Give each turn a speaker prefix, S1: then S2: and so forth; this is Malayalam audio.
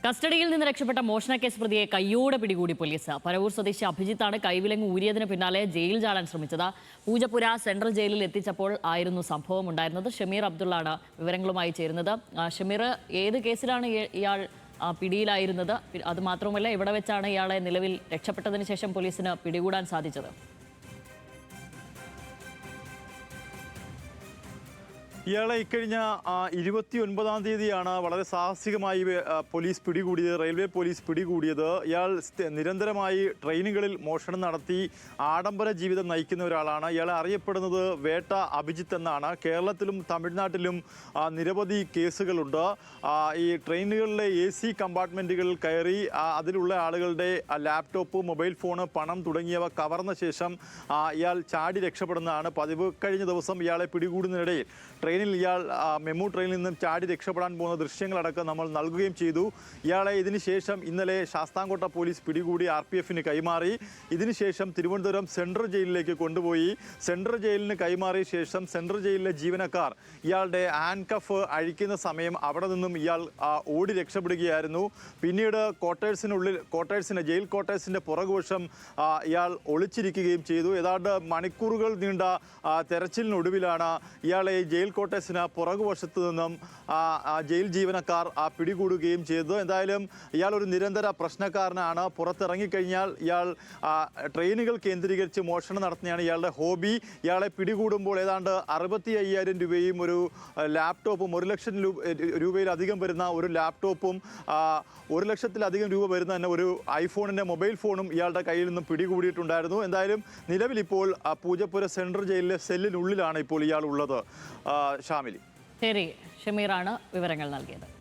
S1: കസ്റ്റഡിയിൽ നിന്ന് രക്ഷപ്പെട്ട മോഷണക്കേസ് പ്രതിയെ കയ്യോടെ പിടികൂടി പോലീസ്. പരവൂർ സ്വദേശി അഭിജിത്താണ് കൈവിലങ്ങ് ഊരിയതിന് പിന്നാലെ ജയിൽ ചാടാൻ ശ്രമിച്ചത്. പൂജപ്പുര സെൻട്രൽ ജയിലിൽ എത്തിച്ചപ്പോൾ ആയിരുന്നു സംഭവം ഉണ്ടായിരുന്നത്. ഷമീർ അബ്ദുള്ളാണ് വിവരങ്ങളുമായി ചേരുന്നത്. ഷമീർ, ഏത് കേസിലാണ് ഇയാൾ പിടിയിലായിരുന്നത്? അതുമാത്രമല്ല, ഇവിടെ വെച്ചാണ് ഇയാളെ നിലവിൽ രക്ഷപ്പെട്ടതിന് ശേഷം പോലീസിന് പിടികൂടാൻ സാധിച്ചത്?
S2: ഇയാളെ ഇക്കഴിഞ്ഞ 29-ാം തീയതിയാണ് വളരെ സാഹസികമായി പോലീസ് പിടികൂടിയത്, റെയിൽവേ പോലീസ് പിടികൂടിയത്. ഇയാൾ നിരന്തരമായി ട്രെയിനുകളിൽ മോഷണം നടത്തി ആഡംബര ജീവിതം നയിക്കുന്ന ഒരാളാണ്. ഇയാളെ അറിയപ്പെടുന്നത് വേട്ട അഭിജിത്ത് എന്നാണ്. കേരളത്തിലും തമിഴ്നാട്ടിലും നിരവധി കേസുകളുണ്ട്. ഈ ട്രെയിനുകളിലെ AC കമ്പാർട്ട്മെൻറ്റുകളിൽ കയറി അതിലുള്ള ആളുകളുടെ ലാപ്ടോപ്പ്, മൊബൈൽ ഫോണ്, പണം തുടങ്ങിയവ കവർന്ന ശേഷം ഇയാൾ ചാടി രക്ഷപ്പെടുന്നതാണ് പതിവ്. കഴിഞ്ഞ ദിവസം ഇയാളെ പിടികൂടുന്നതിനിടയിൽ ഇയാൾ മെമു ട്രെയിനിൽ നിന്നും ചാടി രക്ഷപ്പെടാൻ പോകുന്ന ദൃശ്യങ്ങളടക്കം നമ്മൾ നൽകുകയും ചെയ്തു. ഇയാളെ ഇതിനുശേഷം ഇന്നലെ ശാസ്താംകോട്ട പോലീസ് പിടികൂടി RPFന് കൈമാറി. ഇതിനുശേഷം തിരുവനന്തപുരം സെൻട്രൽ ജയിലിലേക്ക് കൊണ്ടുപോയി. സെൻട്രൽ ജയിലിന് കൈമാറിയ ശേഷം സെൻട്രൽ ജയിലിലെ ജീവനക്കാർ ഇയാളുടെ ഹാൻഡ് കഫ് അഴിക്കുന്ന സമയം അവിടെ നിന്നും ഇയാൾ ഓടി രക്ഷപ്പെടുകയായിരുന്നു. പിന്നീട് ജയിൽ ക്വാർട്ടേഴ്സിൻ്റെ പുറകുവശം ഇയാൾ ഒളിച്ചിരിക്കുകയും ചെയ്തു. ഏതാണ്ട് മണിക്കൂറുകൾ നീണ്ട തെരച്ചിലിനൊടുവിലാണ് ഇയാളെ ജയിൽ കോട്ടേഴ്സിന് പുറകുവശത്തു നിന്നും ജയിൽ ജീവനക്കാർ പിടികൂടുകയും ചെയ്തു. എന്തായാലും ഇയാൾ ഒരു നിരന്തര പ്രശ്നക്കാരനാണ്. പുറത്തിറങ്ങിക്കഴിഞ്ഞാൽ ഇയാൾ ട്രെയിനുകൾ കേന്ദ്രീകരിച്ച് മോഷണം നടത്തുന്നതാണ് ഇയാളുടെ ഹോബി. ഇയാളെ പിടികൂടുമ്പോൾ ഏതാണ്ട് 65,000 രൂപയും ഒരു ലാപ്ടോപ്പും, 1 ലക്ഷം രൂപയിലധികം വരുന്ന ഒരു ലാപ്ടോപ്പും 1 ലക്ഷത്തിലധികം രൂപ വരുന്ന തന്നെ ഒരു ഐഫോണിൻ്റെ മൊബൈൽ ഫോണും ഇയാളുടെ കയ്യിൽ നിന്നും പിടികൂടിയിട്ടുണ്ടായിരുന്നു. എന്തായാലും നിലവിലിപ്പോൾ പൂജപ്പുര സെൻട്രൽ ജയിലിലെ സെല്ലിനുള്ളിലാണ് ഇപ്പോൾ ഇയാൾ ഉള്ളത്. ഷാമിലി.
S1: ശരി, ഷമീറാണ് വിവരങ്ങൾ നൽകിയത്.